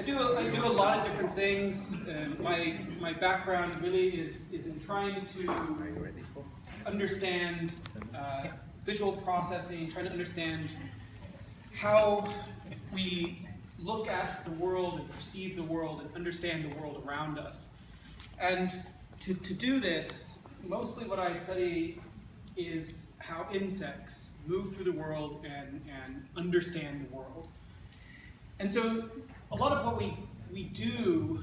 I do a lot of different things. My background really is in trying to understand visual processing, trying to understand how we look at the world and perceive the world and understand the world around us. And to do this, mostly what I study is how insects move through the world and understand the world. And so a lot of what we do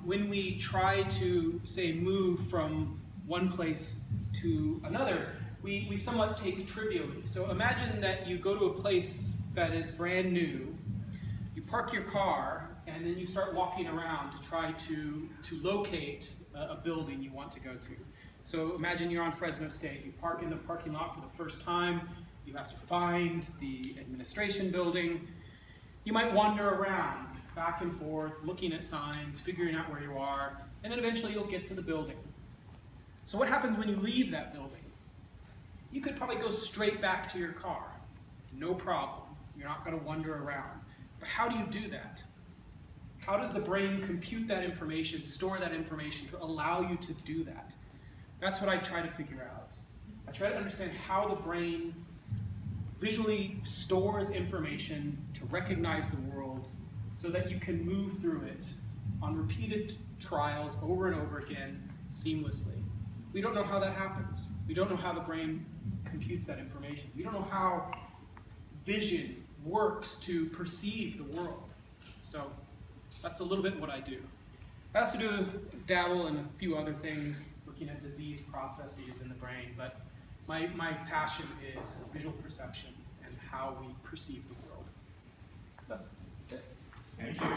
when we try to, say, move from one place to another, we somewhat take trivially. So imagine that you go to a place that is brand new, you park your car, and then you start walking around to try to locate a building you want to go to. So imagine you're on Fresno State, you park in the parking lot for the first time, you have to find the administration building. You might wander around, back and forth, looking at signs, figuring out where you are, and then eventually you'll get to the building. So what happens when you leave that building? You could probably go straight back to your car. No problem. You're not going to wander around. But how do you do that? How does the brain compute that information, store that information to allow you to do that? That's what I try to figure out. I try to understand how the brain visually stores information to recognize the world so that you can move through it on repeated trials over and over again seamlessly. We don't know how that happens. We don't know how the brain computes that information. We don't know how vision works to perceive the world. So that's a little bit what I do. I also dabble in a few other things, looking at disease processes in the brain, but my passion is visual perception and how we perceive the world. Thank you.